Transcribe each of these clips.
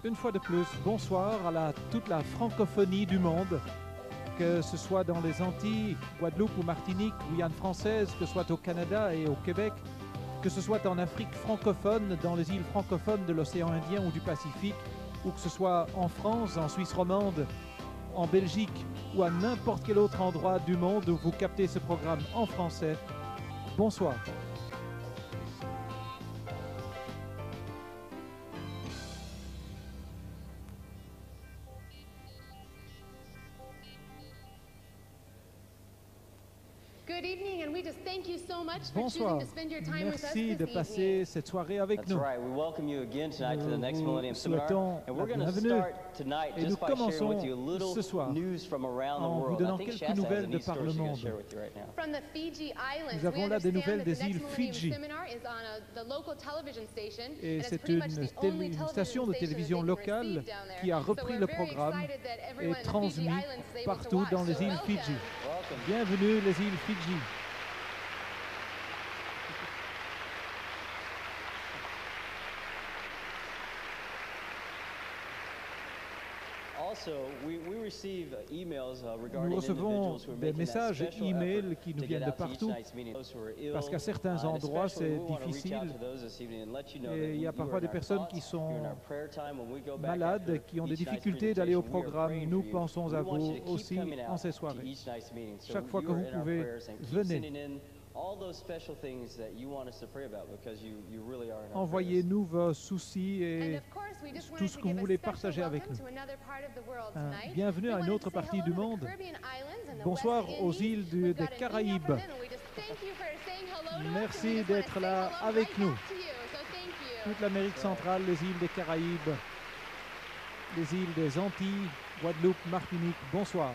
Une fois de plus, bonsoir à toute la francophonie du monde, que ce soit dans les Antilles, Guadeloupe ou Martinique, Guyane française, que ce soit au Canada et au Québec, que ce soit en Afrique francophone, dans les îles francophones de l'océan Indien ou du Pacifique, ou que ce soit en France, en Suisse romande, en Belgique ou à n'importe quel autre endroit du monde où vous captez ce programme en français. Bonsoir. Bonsoir. Merci de passer cette soirée avec nous. Nous souhaitons la bienvenue et nous commençons ce soir en vous donnant quelques nouvelles de par le monde. Nous avons là des nouvelles des îles Fidji. Et c'est une station de télévision locale qui a repris le programme et transmis partout dans les îles Fidji. Bienvenue les îles Fidji. Nous recevons des messages e-mail qui nous viennent de partout, parce qu'à certains endroits c'est difficile et il y a parfois des personnes qui sont malades, qui ont des difficultés d'aller au programme. Nous pensons à vous aussi en ces soirées. Chaque fois que vous pouvez, venez. Envoyez-nous vos soucis et tout ce que vous voulez partager avec nous. Bienvenue à une autre partie du monde. Bonsoir aux îles des Caraïbes. Merci d'être là avec nous. Toute l'Amérique centrale, les îles des Caraïbes, les îles des Antilles, Guadeloupe, Martinique. Bonsoir.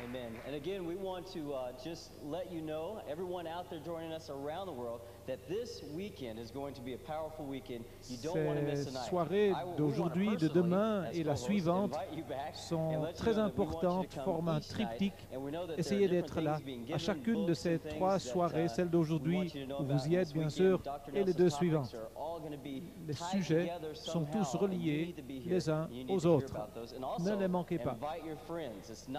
Amen. And again, we want to just let you know, everyone out there joining us around the world, that this weekend is going to be a powerful weekend. You don't want to miss tonight. Ces soirées d'aujourd'hui, de demain et la suivante sont très importantes, forment un triptyque. Essayez d'être là à chacune de ces trois soirées, celle d'aujourd'hui où vous y êtes bien sûr, et les deux suivantes. Les sujets sont tous reliés les uns aux autres. Ne les manquez pas.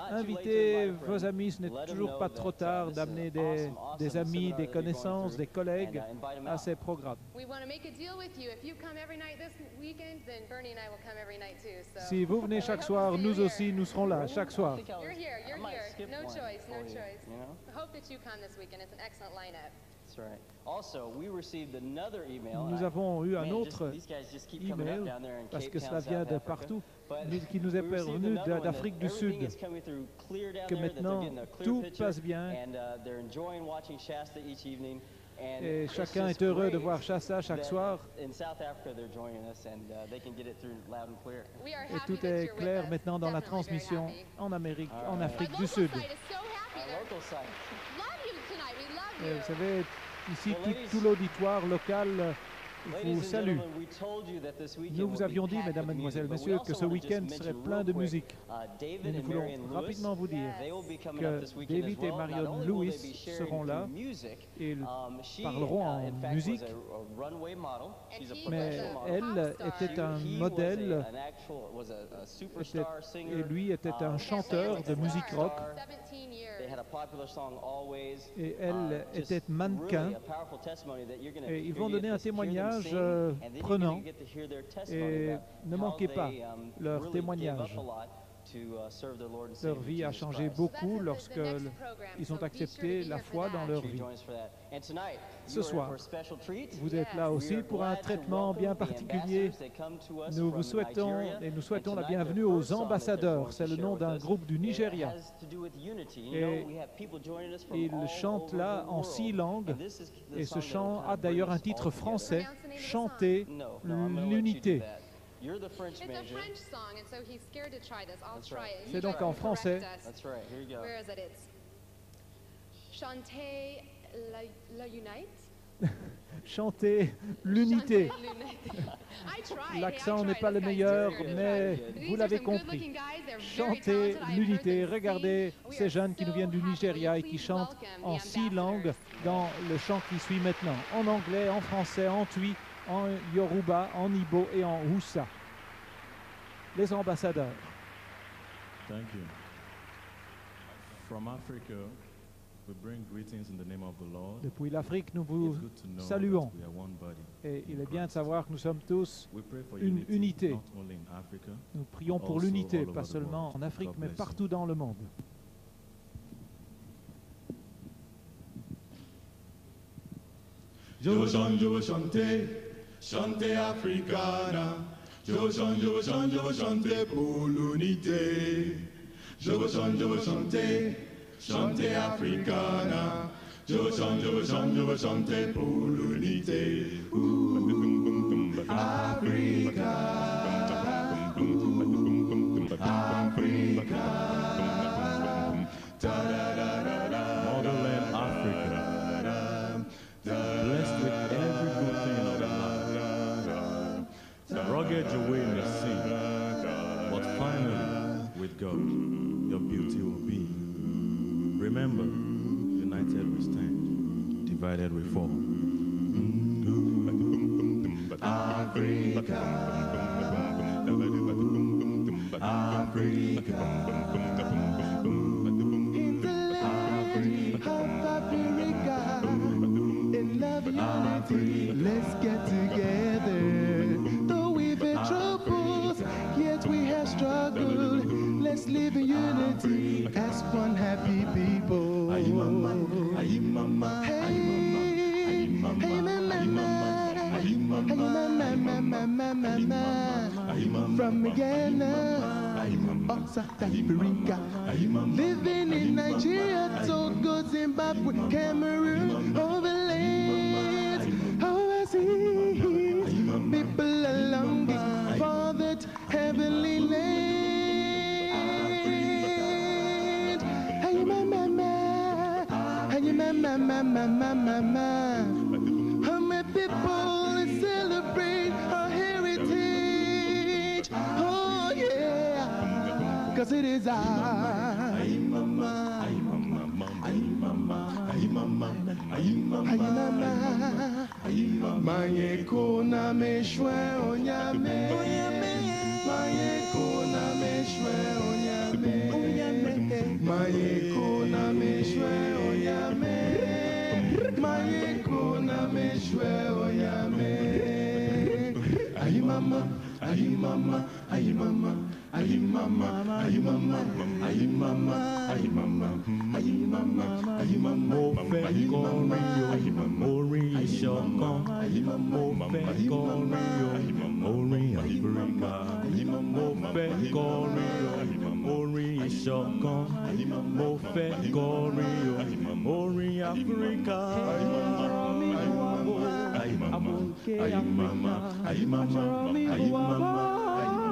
Invitez vos amis, ce n'est toujours pas trop tard d'amener des amis, des connaissances, des collègues à ces programmes. Si vous venez chaque soir, nous aussi, nous serons là chaque soir. Nous avons eu un autre email, parce que cela vient de partout, qui nous est parvenu d'Afrique du Sud, que maintenant tout passe bien et chacun est heureux de voir Shasta chaque soir. Et tout est clair maintenant dans la transmission en Afrique du Sud. Et vous savez, ici, tout l'auditoire local vous salue. Nous vous avions dit, mesdames, mesdemoiselles, messieurs, que ce week-end serait plein de musique. Mais nous voulons rapidement vous dire que David et Marion Lewis seront là et ils parleront en musique. Mais elle était un modèle et lui était un chanteur de musique rock. Et elle était mannequin. Et ils vont donner un témoignage prenant. Et ne manquez pas leur témoignage. Leur vie a changé beaucoup lorsqu'ils ont accepté la foi dans leur vie. Ce soir, vous êtes là aussi pour un traitement bien particulier. Nous souhaitons la bienvenue aux ambassadeurs. C'est le nom d'un groupe du Nigeria. Et ils chantent là en 6 langues. Et ce chant a d'ailleurs un titre français, Chanter l'unité. C'est donc en français. Chanter l'unité. L'accent n'est pas le meilleur, mais vous l'avez compris. Chanter l'unité. Regardez ces jeunes qui nous viennent du Nigeria et qui chantent en 6 langues dans le chant qui suit maintenant. En anglais, en français, en twi, en yoruba, en igbo et en hausa. les ambassadeurs. Thank you. From Africa, we bring greetings in the name of the Lord. Depuis l'Afrique, nous vous It's good to know saluons. that we are one body Et il in est bien de Christ. savoir que nous sommes tous We pray for une unité. not only in Africa. Nous prions pour also l'unité, all over pas the seulement world. en Afrique, God mais bless you. partout dans le monde. Je veux chanter, chanter Africana. Je veux chanter pour l'unité. Je veux chanter, chanter Africana. Je veux chanter pour l'unité. Africa, Africa, Motherland Africa, blessed with every good thing of life. Rugged your way may seem, but finally, with God, your beauty will be. Remember, united we stand, divided we fall. Africa, Africa. In the land of Africa, in love unity, let's get together. Though we've had troubles, yet we have struggled. Let's live in unity as one happy people. Hey, hey, mama, from Ghana, or South Africa, living in Nigeria, Togo, Zimbabwe, Cameroon, overland, overseas, people are longing for that heavenly land. Hey, mama, hey, mama, how many people celebrate our heritage? Oh yeah, 'cause it is our mama, Maye na meshwe onyame, maye na meshwe onyame, maye na meshwe onyame, maye na meshwe onyame. Ayi mama, ayi mama, ayi mama. Ayi mama, ayi mama, ayi mama, ayi mama, ayi mama, ayi mama, Mo fẹ́ kọrin o, orin ìṣọ̀kan. Mo fẹ́ kọrin o, orin Áfíríkà. Mo fẹ́ kọrin o, orin ìṣọ̀kan. Mo fẹ́ kọrin o, orin Áfíríkà. Abonke ayi mama, ayi mama, ayi mama.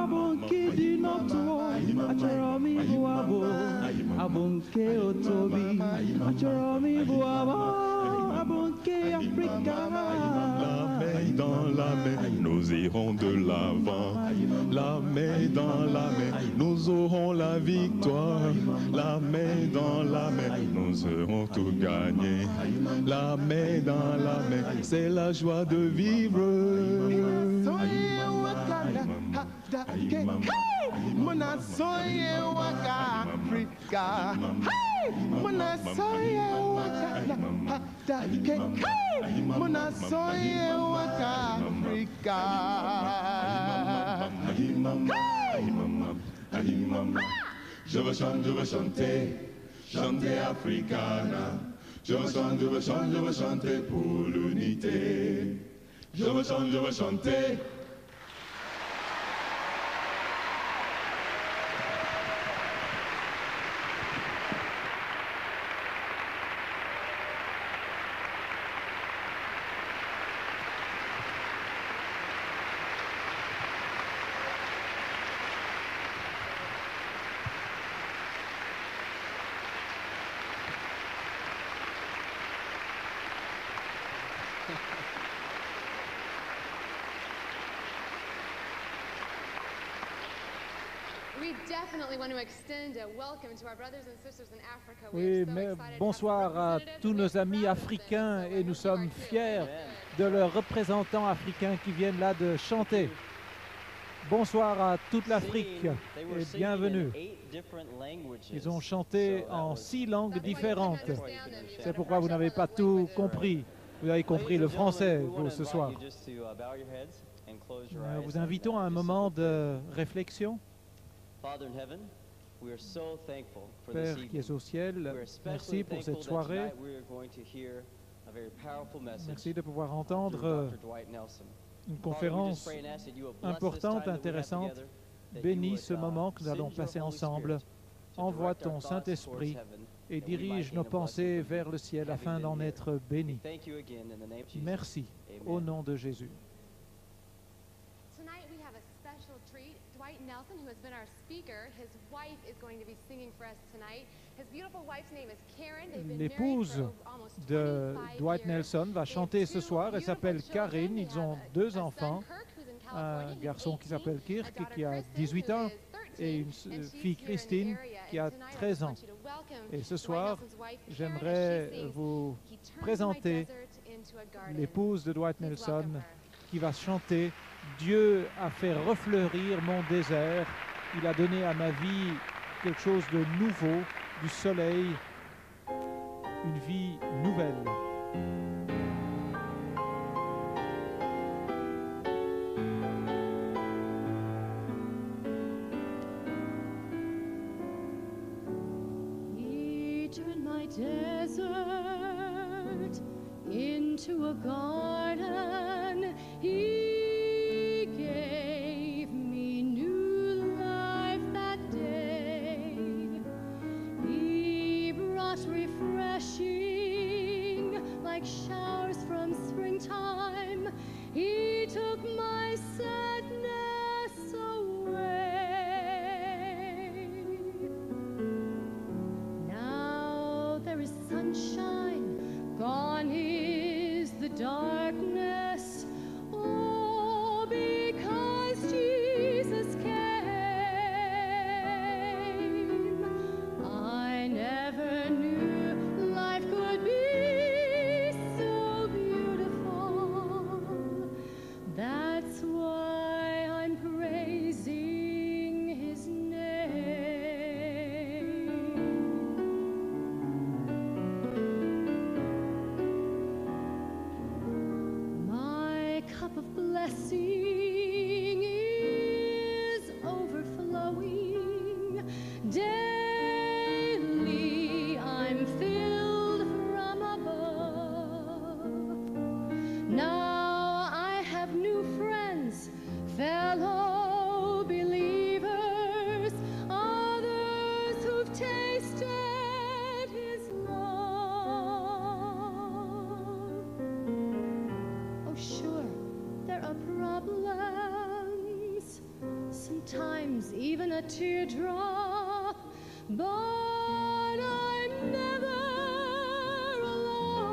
Abonke di noto, achoro mi buabo. Abonke otobi, achoro mi buabo. Abonke Africa. La main dans la main, nous irons de l'avant. La main dans la main, nous aurons la victoire. La main dans la main, nous aurons tout gagné. La main dans la main, c'est la joie de vivre. Hey, Mona soye waka Africa. Hey, Mona soye waka Africa. Hey, Mona soye waka Africa. Je veux chanter, chanter Africana. Je veux chanter pour l'unité. Je veux chanter. Oui, mais bonsoir à tous nos amis africains et nous sommes fiers de leurs représentants africains qui viennent là de chanter. Bonsoir à toute l'Afrique et bienvenue. Ils ont chanté en 6 langues différentes. C'est pourquoi vous n'avez pas tout compris. Vous avez compris le français, vous, ce soir. Nous vous invitons à un moment de réflexion. Père qui est au ciel, merci pour cette soirée. Merci de pouvoir entendre une conférence importante, intéressante. Bénis ce moment que nous allons passer ensemble. Envoie ton Saint-Esprit et dirige nos pensées vers le ciel afin d'en être bénis. Merci au nom de Jésus. Tonight we have a special treat. Dwight Nelson, who has been our speaker, his wife is going to be singing for us tonight. His beautiful wife's name is Karen. They've been married L'épouse for almost de 25 Dwight years. Nelson va chanter ce soir. Elle s'appelle Karen. Ils ont 2 enfants. Un garçon qui s'appelle Kirk qui a 18 ans et une fille Christine qui a 13 ans. Et ce soir, j'aimerais vous présenter l'épouse de Dwight Nelson qui va chanter « Dieu a fait refleurir mon désert, il a donné à ma vie quelque chose de nouveau, du soleil, une vie nouvelle. » Desert into a garden, he gave me new life that day. He brought refreshing like showers from springtime. He took my sadness away. Now there is sunshine, gone is the darkness. Oh, because Jesus came. I never knew life could be so beautiful. That's why I'm praising his name. My cup of blessing is overflowing. Daily I'm filled from above. Now I have new friends, fellow believers, others who've tasted his love. Oh, sure, there are problems, sometimes even a teardrop, but I'm never alone.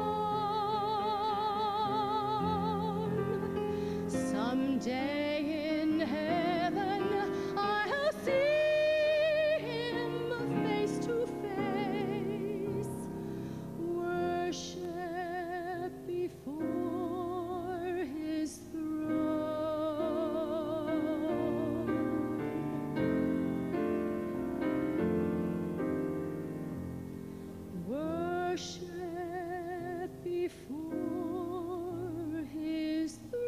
Someday in heaven I'll see him face to face. Worship before his throne. Worship before his throne.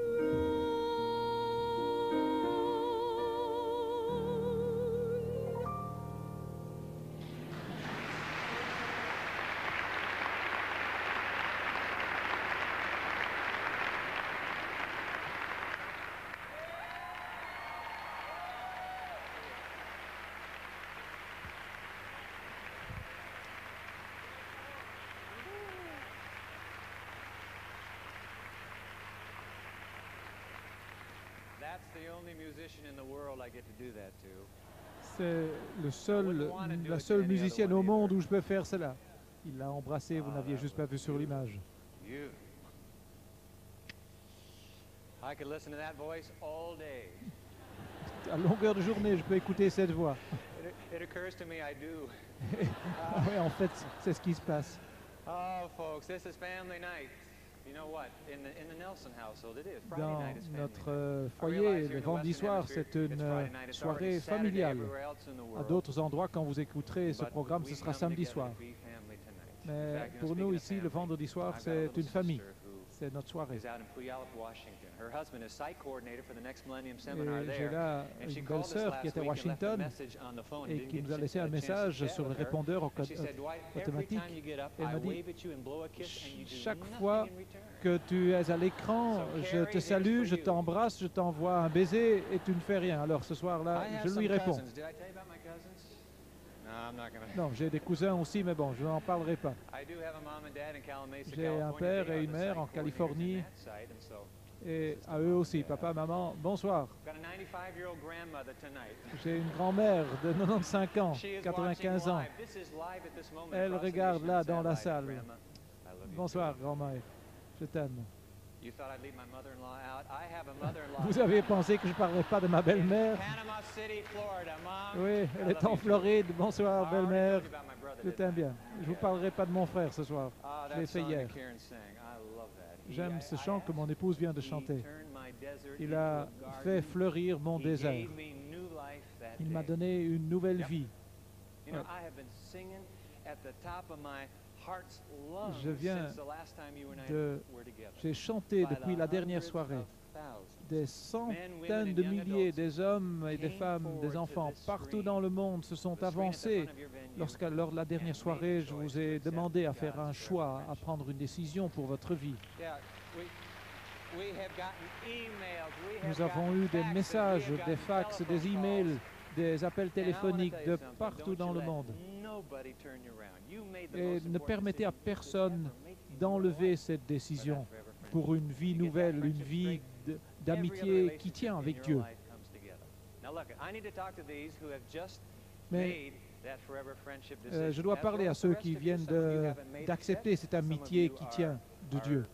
That's the only musician in the world I get to do that to. C'est la seule musicienne au monde où je peux faire cela. Il l'a embrassée, vous n'aviez juste pas vu sur l'image. You. I could listen to that voice all day. À longueur de journée, je peux écouter cette voix. It occurs to me I do. Ah ouais, en fait, c'est ce qui se passe. Oh, folks, this is family night. Dans notre foyer, le vendredi soir, c'est une soirée familiale. À d'autres endroits, quand vous écouterez ce programme, ce sera samedi soir. Mais pour nous ici, le vendredi soir, c'est une famille. C'est notre soirée. Et j'ai là une belle-sœur qui est à Washington et qui nous a laissé un message sur le répondeur automatique. Elle m'a dit, chaque fois que tu es à l'écran, je te salue, je t'embrasse, je t'envoie un baiser et tu ne fais rien. Alors ce soir-là, je lui réponds. Non, j'ai des cousins aussi, mais bon, je n'en parlerai pas. J'ai un père et une mère en Californie, et à eux aussi, papa, maman, bonsoir. J'ai une grand-mère de 95 ans, 95 ans. Elle regarde là dans la salle. Bonsoir, grand-mère, je t'aime. Vous avez pensé que je ne parlerais pas de ma belle-mère? Oui, elle est en Floride. Bonsoir, belle-mère. Je t'aime bien. Je ne vous parlerai pas de mon frère ce soir. Je l'ai fait hier. J'aime ce chant que mon épouse vient de chanter. Il a fait fleurir mon désert. Il m'a donné une nouvelle vie. Ouais. J'ai chanté depuis la dernière soirée. Des centaines de milliers des hommes et des femmes, des enfants, partout dans le monde se sont avancés. Lors de la dernière soirée, je vous ai demandé à faire un choix, à prendre une décision pour votre vie. Nous avons eu des messages, des fax, des emails, des appels téléphoniques de partout dans le monde. Et ne permettez à personne d'enlever cette décision pour une vie nouvelle, une vie d'amitié qui tient avec Dieu. Mais je dois parler à ceux qui viennent d'accepter cette amitié qui tient de Dieu.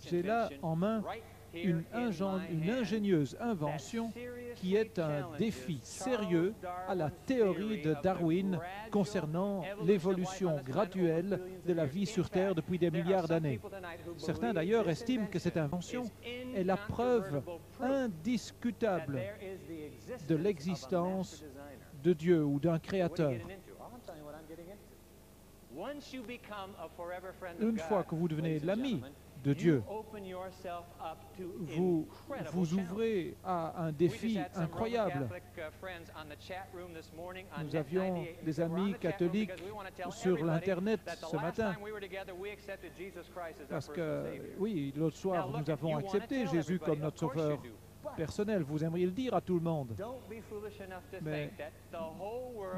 J'ai là en main une ingénieuse invention qui est un défi sérieux à la théorie de Darwin concernant l'évolution graduelle de la vie sur Terre depuis des milliards d'années. Certains d'ailleurs estiment que cette invention est la preuve indiscutable de l'existence de Dieu ou d'un créateur. Une fois que vous devenez l'ami de Dieu, vous vous ouvrez à un défi incroyable. Nous avions des amis catholiques sur l'Internet ce matin. Parce que, oui, l'autre soir, nous avons accepté Jésus comme notre sauveur personnel. Vous aimeriez le dire à tout le monde. Mais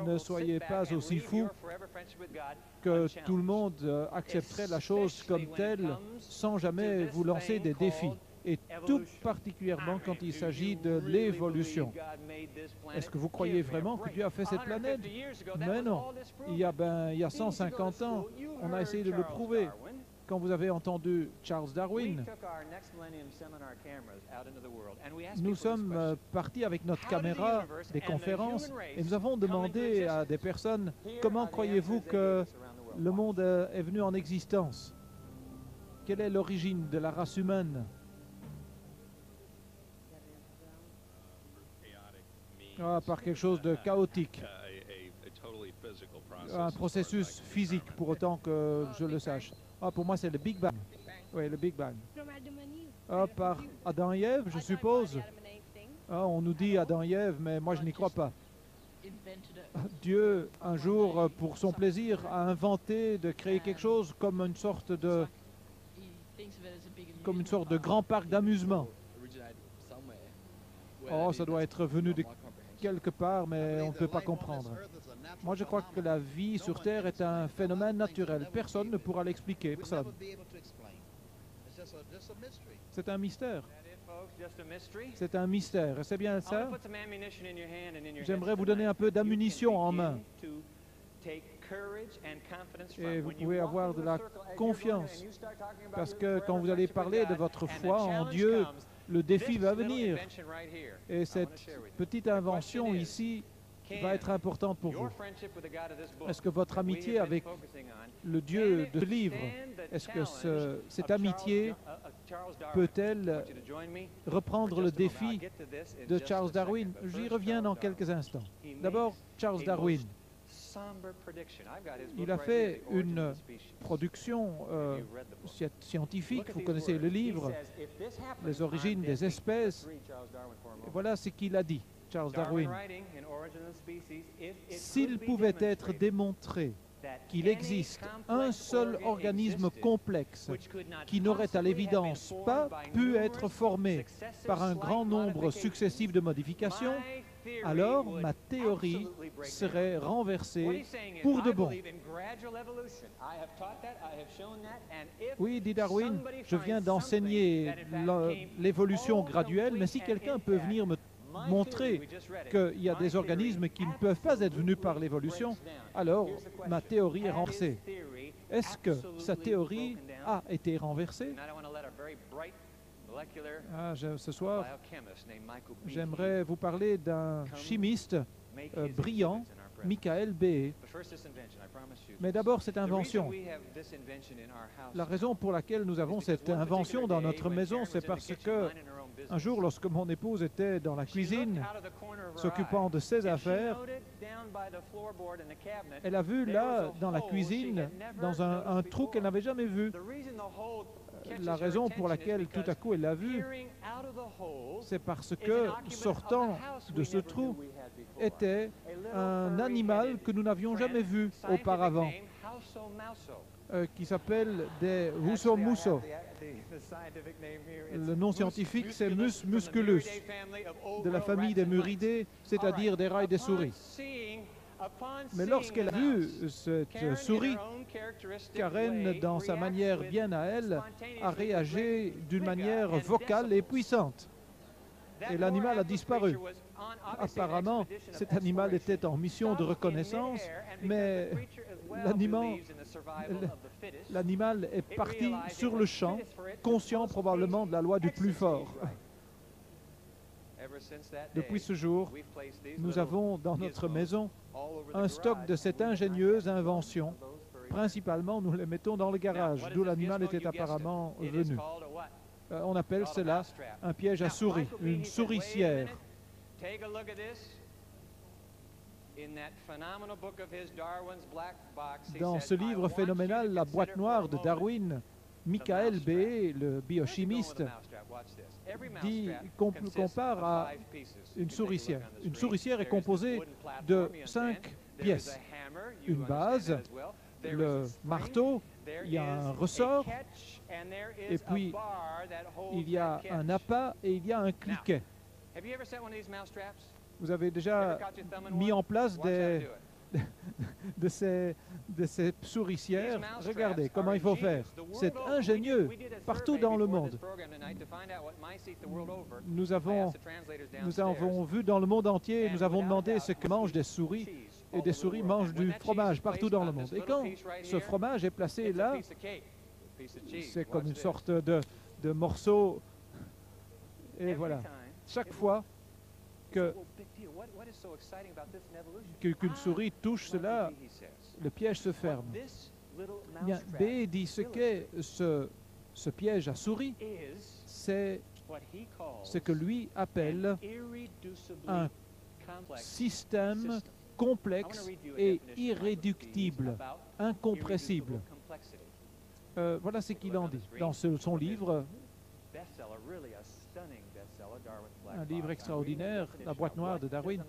ne soyez pas aussi fous que tout le monde accepterait la chose comme telle sans jamais vous lancer des défis. Et tout particulièrement quand il s'agit de l'évolution. Est-ce que vous croyez vraiment que Dieu a fait cette planète? Mais non. Il y a 150 ans, on a essayé de le prouver. Quand vous avez entendu Charles Darwin, nous sommes partis avec notre caméra des conférences et nous avons demandé à des personnes comment croyez-vous que le monde est venu en existence? Quelle est l'origine de la race humaine? Par quelque chose de chaotique. Un processus physique, pour autant que je le sache. Pour moi, c'est le Big Bang. Oui, le Big Bang. Par Adam et Ève, je suppose. On nous dit Adam et Ève, mais moi, je n'y crois pas. Dieu, un jour, pour son plaisir, a inventé de créer quelque chose comme une sorte de grand parc d'amusement. Ça doit être venu de quelque part, mais on ne peut pas comprendre. Moi, je crois que la vie sur Terre est un phénomène naturel. Personne ne pourra l'expliquer. Personne. C'est un mystère. C'est un mystère. C'est bien ça? J'aimerais vous donner un peu d'ammunition en main. Et vous pouvez avoir de la confiance. Parce que quand vous allez parler de votre foi en Dieu, le défi va venir. Et cette petite invention ici qui va être importante pour your vous. friendship with the God of this book Est-ce que votre that we have amitié been avec focusing on, le Dieu de ce can it livre, stand the est-ce que challenge cette of amitié Charles Darwin? I peut-elle want you to join me reprendre for le just a moment. I'll défi get to this in de just Charles a Darwin? second, but J'y first, reviens dans Charles quelques Darwin. instants. He D'abord, makes Charles a Darwin. most somber prediction. I've got his Il book a right fait here, The Origin une of the Species. production Have you read the book? scientifique. Look at Vous these connaissez le words. He livre, says, "If this happens, Les I'm origines dead des meat." espèces. Let's read Charles Darwin for a moment. Voilà ce qu'il a dit, Charles Darwin Darwin. writing in Origin of the Species, if it S'il could be pouvait être demonstrated démontré that qu'il any existe complex un seul organ organisme existed complexe which could not qui n'aurait à possibly have l'évidence been pas formed by pu être numerous formé successive par un slight grand nombre modifications, successif de modifications, my theory alors would ma théorie absolutely break serait down. What renversée he's saying is, pour de I bon. believe in gradual evolution. I have taught that, I have shown that, and if Oui, dit Darwin, somebody je viens finds d'enseigner something that in fact came l'évolution all graduelle, mais complete si and quelqu'un peut intact, venir me my montrer theory, we just read it, qu'il y a my des theory organismes qui ne peuvent pas être venus par absolutely l'évolution, breaks down. alors Here's the question. ma théorie est Has his renversée. theory Est-ce que sa absolutely théorie broken down? a été renversée? Tonight I want to let a very bright molecular Ce soir, biochemist named Michael Behe j'aimerais vous parler d'un chimiste make his brillant, exhibits in our presence. Michael Behe. But first this invention, I promise you. Mais d'abord, cette The reason invention. we have this invention in our house La raison pour laquelle nous avons is because cette one invention particular dans day notre when maison, Karen c'est was in the parce kitchen que minding her own business, un jour, lorsque mon épouse était dans la she looked cuisine, out of the corner of her s'occupant eye, de ses and she affaires, noted down by the floorboard in the cabinet, elle a vu there là, was a dans la hole she cuisine, had never dans un noticed trou qu'elle before. n'avait jamais vu. The reason the hole catches La her raison pour attention is laquelle tout à because coup elle l'a vu, peering out of the hole c'est parce is an que, occupant of sortant the house de we ce never trou, knew we had before. était A little un furry animal headed que nous n'avions jamais friend, vu scientific auparavant, name, Hauso Mauso. qui s'appelle des Actually, I Huso-Muso. have the scientific name here. It's Le nom Mus scientifique, c'est musculus Mus from the musculus, Muridae family of de la ogre famille rats des and mice. muridés, c'est-à-dire All des rats et des right. souris. Mais lorsqu'elle a vu cette souris, Karen, dans sa manière bien à elle, a réagi d'une manière vocale et puissante. Et l'animal a disparu. Apparemment, cet animal était en mission de reconnaissance, mais l'animal est parti sur le champ, conscient probablement de la loi du plus fort. Depuis ce jour, nous avons dans notre maison un stock de cette ingénieuse invention. Principalement, nous les mettons dans le garage, d'où l'animal était apparemment venu. On appelle cela un piège à souris, une souricière. Dans ce livre phénoménal, La boîte noire de Darwin, Michael Behe, le biochimiste, compare à une souricière. Une souricière est composée de 5 pièces. Une base, le marteau, il y a un ressort, et puis il y a un appât et il y a un cliquet. Vous avez déjà mis en place de ces souricières. Regardez comment il faut faire. C'est ingénieux partout dans le monde. Nous avons vu dans le monde entier, nous avons demandé ce que mangent des souris, et des souris mangent du fromage partout dans le monde. Et quand ce fromage est placé là, c'est comme une sorte de morceau. Et voilà. Chaque fois qu'une souris touche cela, le piège se ferme. Bien, Behe dit ce qu'est ce piège à souris, c'est ce que lui appelle un système complexe et irréductible, incompressible. Voilà ce qu'il en dit dans son livre, un livre extraordinaire, La boîte noire de Darwin.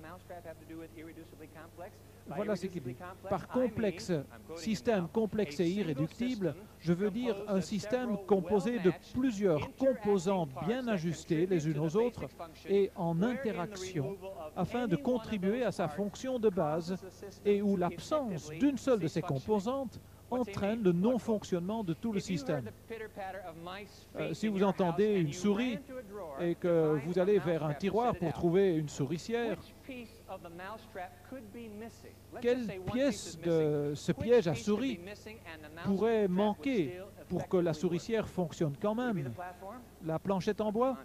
Voilà ce qu'il dit. Par complexe, système complexe et irréductible, je veux dire un système composé de plusieurs composantes bien ajustées les unes aux autres et en interaction afin de contribuer à sa fonction de base et où l'absence d'une seule de ces composantes entraîne le non-fonctionnement de tout le système. Si vous entendez une souris et que vous allez vers un tiroir pour trouver une souricière, quelle pièce de ce piège à souris pourrait manquer pour que la souricière fonctionne quand même? La planchette en bois?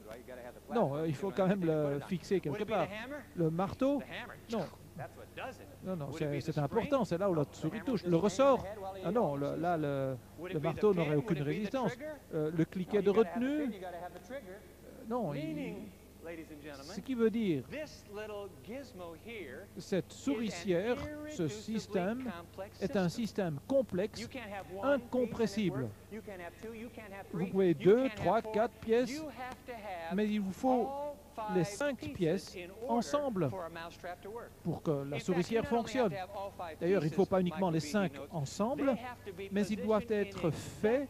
Non, il faut quand même le fixer quelque part. Le marteau? Non, Non, non, c'est important, c'est là où la souris touche. Le ressort, ah non, là, le marteau n'aurait aucune résistance. Le cliquet de retenue, non, ce qui veut dire, cette souricière, ce système, est un système complexe, incompressible. Vous pouvez 2, 3, 4 pièces, mais il vous faut les 5 pièces ensemble pour que la souricière fonctionne. D'ailleurs, il ne faut pas uniquement les 5 ensemble, mais ils doivent être faits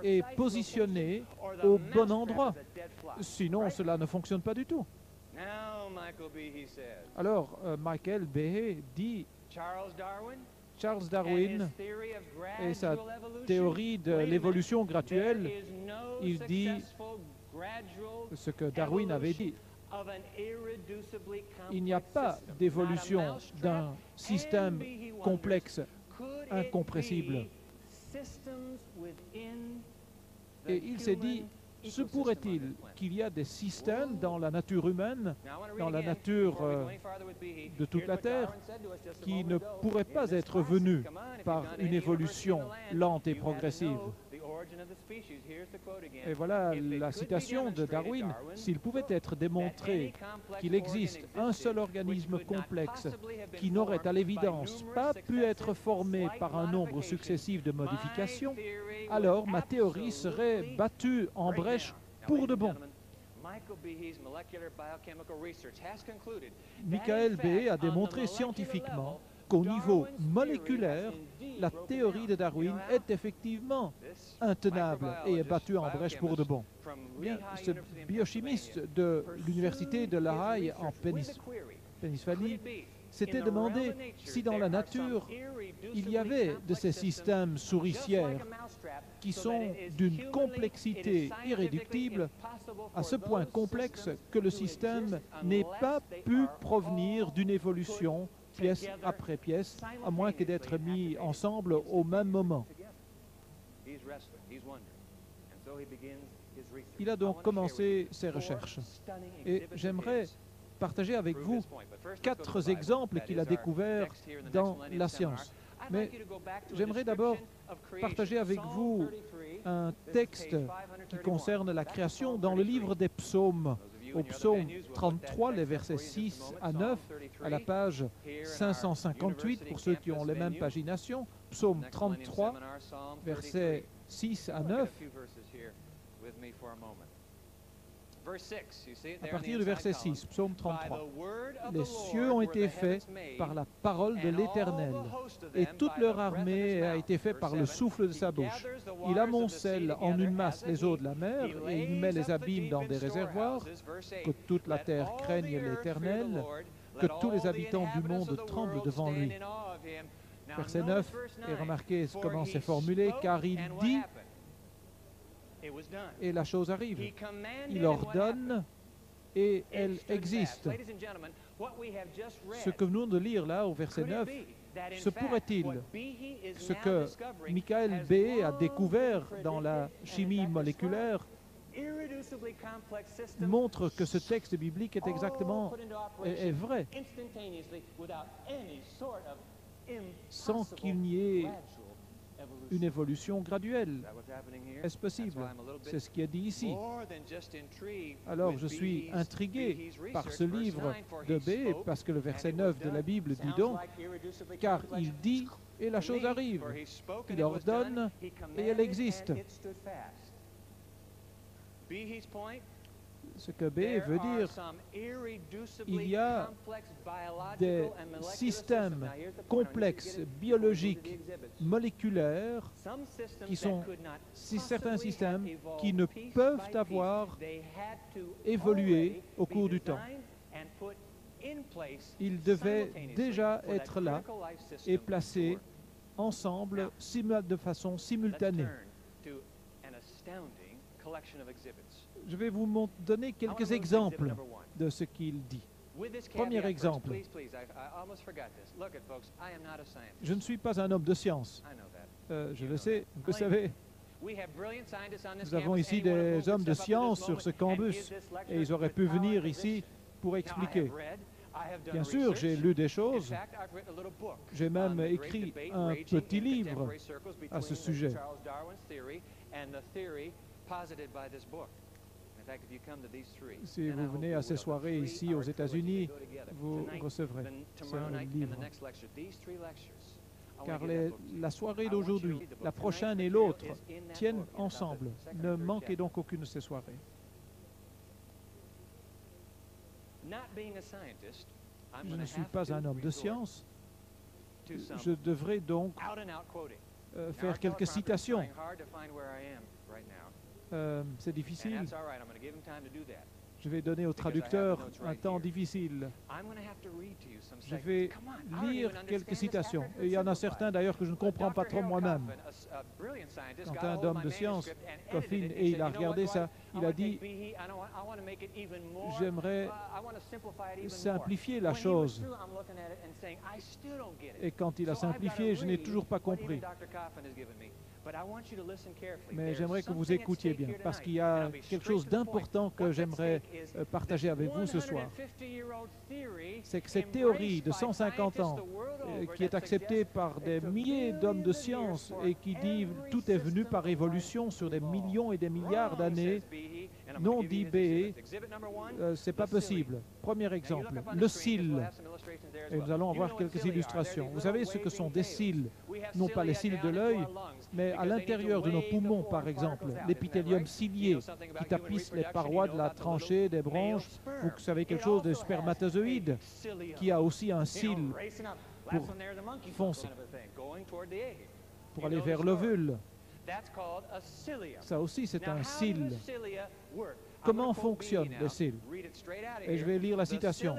et positionnés au bon endroit. Sinon, cela ne fonctionne pas du tout. Alors, Michael Behe dit, Charles Darwin et sa théorie de l'évolution graduelle, il dit ce que Darwin avait dit. Il n'y a pas d'évolution d'un système complexe, incompressible. Et il s'est dit, se pourrait-il qu'il y a des systèmes dans la nature humaine, dans la nature de toute la Terre, qui ne pourraient pas être venus par une évolution lente et progressive? Et voilà la citation de Darwin. S'il pouvait être démontré qu'il existe un seul organisme complexe qui n'aurait à l'évidence pas pu être formé par un nombre successif de modifications, alors ma théorie serait battue en brèche pour de bon. Michael Behe a démontré scientifiquement qu'au niveau moléculaire, la théorie de Darwin est effectivement intenable et est battue en brèche pour de bon. Bien, ce biochimiste de l'université de La Haye en Pennsylvanie s'était demandé si dans la nature il y avait de ces systèmes souricières qui sont d'une complexité irréductible, à ce point complexe que le système n'ait pas pu provenir d'une évolution pièce après pièce, à moins que d'être mis ensemble au même moment. Il a donc commencé ses recherches. Et j'aimerais partager avec vous 4 exemples qu'il a découverts dans la science. Mais j'aimerais d'abord partager avec vous un texte qui concerne la création dans le livre des psaumes. Au psaume 33, les versets 6 à 9, à la page 558, pour ceux qui ont les mêmes paginations, psaume 33, versets 6 à 9. À partir du verset 6, psaume 33, « Les cieux ont été faits par la parole de l'Éternel, et toute leur armée a été faite par le souffle de sa bouche. Il amoncelle en une masse les eaux de la mer, et il met les abîmes dans des réservoirs. Que toute la terre craigne l'Éternel, que tous les habitants du monde tremblent devant lui. » Verset 9, et remarquez comment c'est formulé, « Car il dit, et la chose arrive. Il ordonne et elle existe. » Ce que nous venons de lire là au verset 9, se pourrait-il, ce que Michael Behe a découvert dans la chimie moléculaire montre que ce texte biblique est exactement est vrai, sans qu'il n'y ait une évolution graduelle. Est-ce possible? C'est ce qui est dit ici. Alors je suis intrigué par ce livre de Behe, parce que le verset 9 de la Bible dit donc, « Car il dit et la chose arrive. Il ordonne et elle existe. » Ce que Behe veut dire, il y a des systèmes complexes biologiques, moléculaires, qui sont certains systèmes qui ne peuvent avoir évolué au cours du temps. Ils devaient déjà être là et placés ensemble de façon simultanée. Je vais vous donner quelques exemples de ce qu'il dit. Premier exemple. Je ne suis pas un homme de science. Je le sais, vous savez. Nous avons ici des hommes de science sur ce campus et ils auraient pu venir ici pour expliquer. Bien sûr, j'ai lu des choses. J'ai même écrit un petit livre à ce sujet. Si vous venez à ces soirées ici aux États-Unis, vous recevrez ce livre. Car la soirée d'aujourd'hui, la prochaine et l'autre tiennent ensemble. Ne manquez donc aucune de ces soirées. Je ne suis pas un homme de science. Je devrais donc faire quelques citations. C'est difficile. Je vais donner au traducteur un temps difficile. Je vais lire quelques citations. Et il y en a certains d'ailleurs que je ne comprends pas trop moi-même. Quand un homme de science, Coffin, et il a regardé ça, il a dit « J'aimerais simplifier la chose ». Et quand il a simplifié, je n'ai toujours pas compris. Mais j'aimerais que vous écoutiez bien, parce qu'il y a quelque chose d'important que j'aimerais partager avec vous ce soir. C'est que cette théorie de 150 ans, qui est acceptée par des milliers d'hommes de science et qui dit tout est venu par évolution sur des millions et des milliards d'années, non dit B, c'est pas possible. Premier exemple, le cil. Et nous allons avoir quelques illustrations. Vous savez ce que sont des cils? Non pas les cils de l'œil, mais à l'intérieur de nos poumons, par exemple, l'épithélium cilié qui tapisse les parois de la tranchée des bronches. Vous savez quelque chose de spermatozoïde qui a aussi un cil pour foncer, pour aller vers l'ovule. Ça aussi, c'est un cil. Comment fonctionne le cil? Et je vais lire la citation.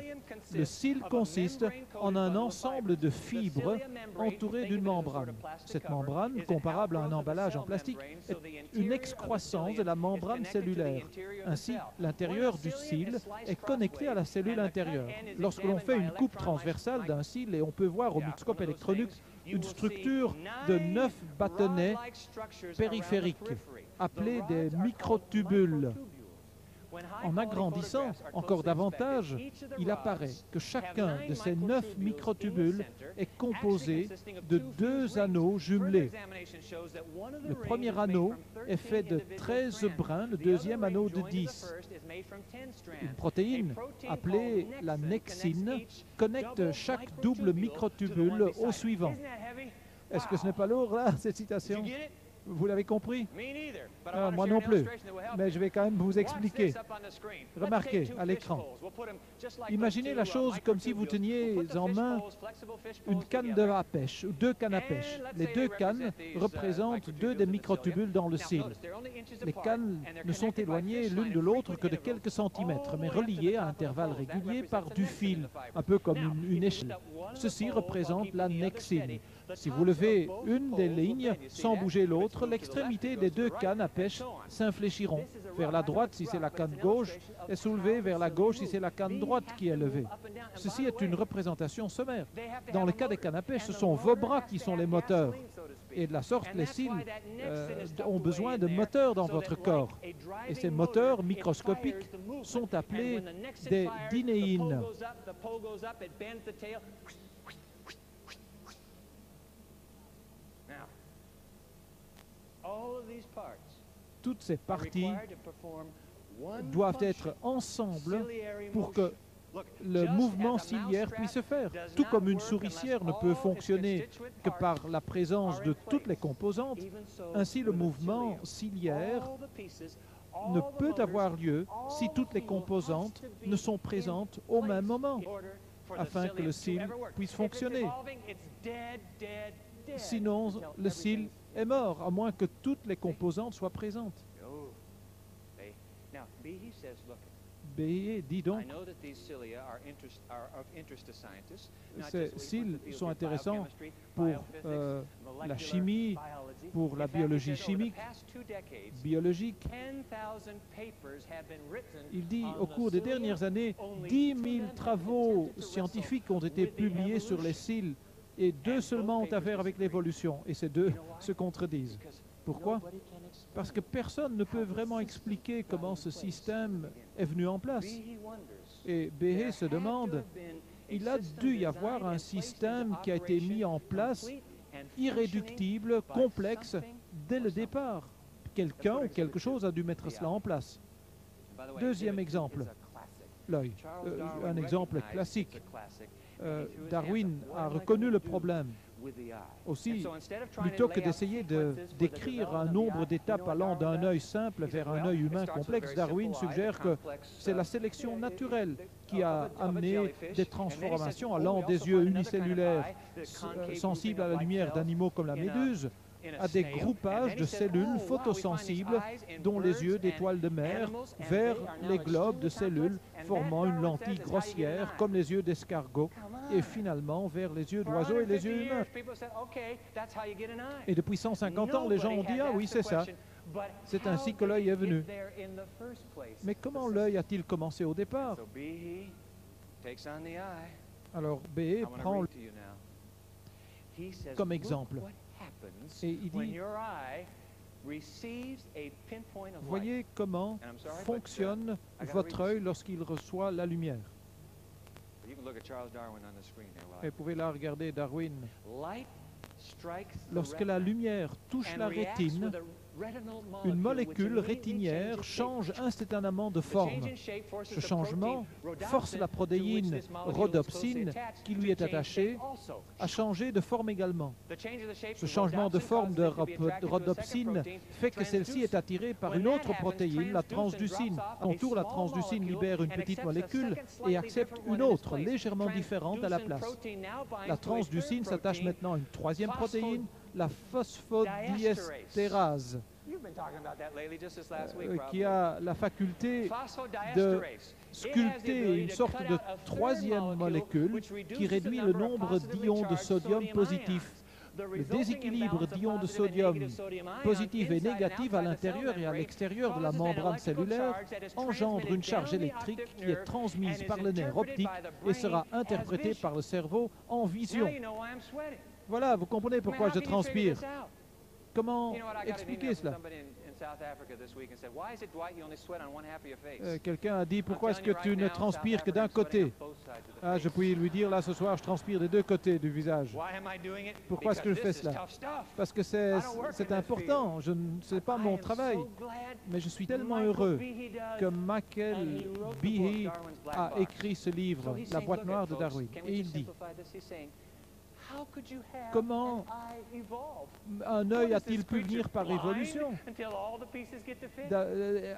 Le cil consiste en un ensemble de fibres entourées d'une membrane. Cette membrane, comparable à un emballage en plastique, est une excroissance de la membrane cellulaire. Ainsi, l'intérieur du cil est connecté à la cellule intérieure. Lorsque l'on fait une coupe transversale d'un cil, et on peut voir au microscope électronique une structure de 9 bâtonnets périphériques, appelés des microtubules. En agrandissant encore davantage, il apparaît que chacun de ces 9 microtubules est composé de 2 anneaux jumelés. Le premier anneau est fait de 13 brins, le deuxième anneau de 10. Une protéine, appelée la nexine, connecte chaque double microtubule au suivant. Est-ce que ce n'est pas lourd, là, cette citation? Vous l'avez compris? Moi non plus, mais je vais quand même vous expliquer. Remarquez à l'écran. Imaginez la chose comme si vous teniez en main une canne à pêche, ou 2 cannes à pêche. Les 2 cannes représentent 2 des microtubules dans le cil. Les cannes ne sont éloignées l'une de l'autre que de quelques centimètres, mais reliées à intervalles réguliers par du fil, un peu comme une échelle. Ceci représente la nexine. Si vous levez une des lignes sans bouger l'autre, l'extrémité des 2 cannes à pêche s'infléchiront vers la droite si c'est la canne gauche et soulevée vers la gauche si c'est la canne droite qui est levée. Ceci est une représentation sommaire. Dans le cas des cannes à pêche, ce sont vos bras qui sont les moteurs. Et de la sorte, les cils ont besoin de moteurs dans votre corps. Et ces moteurs microscopiques sont appelés des dynéines. Toutes ces parties doivent être ensemble pour que le mouvement ciliaire puisse se faire. Tout comme une souricière ne peut fonctionner que par la présence de toutes les composantes, ainsi le mouvement ciliaire ne peut avoir lieu si toutes les composantes ne sont présentes au même moment, afin que le cil puisse fonctionner. Sinon, le cil est mort, à moins que toutes les composantes soient présentes. Béhier dit donc, ces cils sont intéressants pour la chimie, pour la biologie chimique, biologique. Il dit, au cours des dernières années, 10 000 travaux scientifiques ont été publiés sur les cils, et 2 seulement ont affaire avec l'évolution, et ces 2 se contredisent. Pourquoi? Parce que personne ne peut vraiment expliquer comment ce système est venu en place. Et Béhé se demande, Il a dû y avoir un système qui a été mis en place, irréductible, complexe, dès le départ. Quelqu'un ou quelque chose a dû mettre cela en place. Deuxième exemple, l'œil. Un exemple classique. Darwin a reconnu le problème. Aussi, plutôt que d'essayer de décrire un nombre d'étapes allant d'un œil simple vers un œil humain complexe, Darwin suggère que c'est la sélection naturelle qui a amené des transformations allant des yeux unicellulaires sensibles à la lumière d'animaux comme la méduse à des groupages de cellules photosensibles dont les yeux d'étoiles de mer vers les globes de cellules formant une lentille grossière comme les yeux d'escargot et finalement vers les yeux d'oiseaux et les yeux humains. Et depuis 150 ans, les gens ont dit « Ah oui, c'est ça, c'est ainsi que l'œil est venu. » Mais comment l'œil a-t-il commencé au départ? Alors B prend comme exemple. Et il dit, voyez comment fonctionne votre œil lorsqu'il reçoit la lumière. Et vous pouvez là regarder Darwin. Lorsque la lumière touche la rétine, une molécule rétinière change instantanément de forme. Ce changement force la protéine rhodopsine qui lui est attachée à changer de forme également. Ce changement de forme de rhodopsine fait que celle-ci est attirée par une autre protéine, la transducine. À son tour, la transducine libère une petite molécule et accepte une autre, légèrement différente à la place. La transducine s'attache maintenant à une troisième protéine, la phosphodiesterase, qui a la faculté de sculpter une sorte de troisième molécule qui réduit le nombre d'ions de sodium positifs. Le déséquilibre d'ions de sodium positifs et négatifs à l'intérieur et à l'extérieur de la membrane cellulaire engendre une charge électrique qui est transmise par le nerf optique et sera interprétée par le cerveau en vision. Voilà, vous comprenez pourquoi je transpire. Comment expliquer cela? Quelqu'un a dit, pourquoi est-ce que tu ne transpires que d'un côté? Ah, je puis lui dire, là ce soir, je transpire des deux côtés du visage. Pourquoi est-ce que je fais cela? Parce que c'est important, ce n'est pas mon travail. Mais je suis tellement heureux que Michael Behe a écrit ce livre, La boîte noire de Darwin. Et il dit, comment un œil a-t-il pu venir par évolution?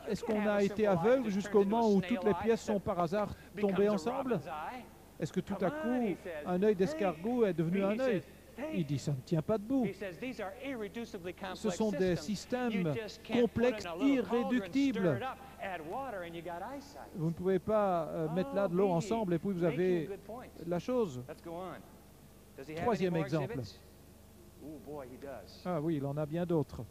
Est-ce qu'on a été aveugle jusqu'au moment où toutes les pièces sont par hasard tombées ensemble? Est-ce que tout à coup, un œil d'escargot est devenu un œil? Il dit, ça ne tient pas debout. Ce sont des systèmes complexes, irréductibles. Vous ne pouvez pas mettre là de l'eau ensemble et puis vous avez la chose. Troisième exemple. Ah oui, il en a bien d'autres.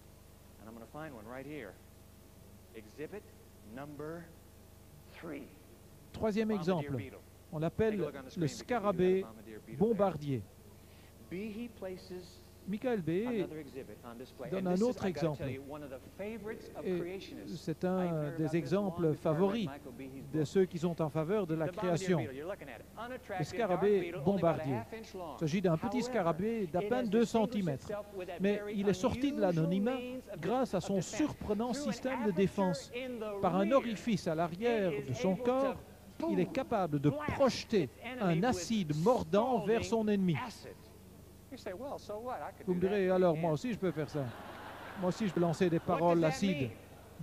Troisième exemple. On l'appelle le scarabée bombardier. Michael Behe donne un autre exemple. C'est un des exemples favoris de ceux qui sont en faveur de la création. Le scarabée bombardier. Il s'agit d'un petit scarabée d'à peine 2 cm. Mais il est sorti de l'anonymat grâce à son surprenant système de défense. Par un orifice à l'arrière de son corps, il est capable de projeter un acide mordant vers son ennemi. Vous me direz, alors moi aussi je peux faire ça. Moi aussi je peux lancer des paroles acides.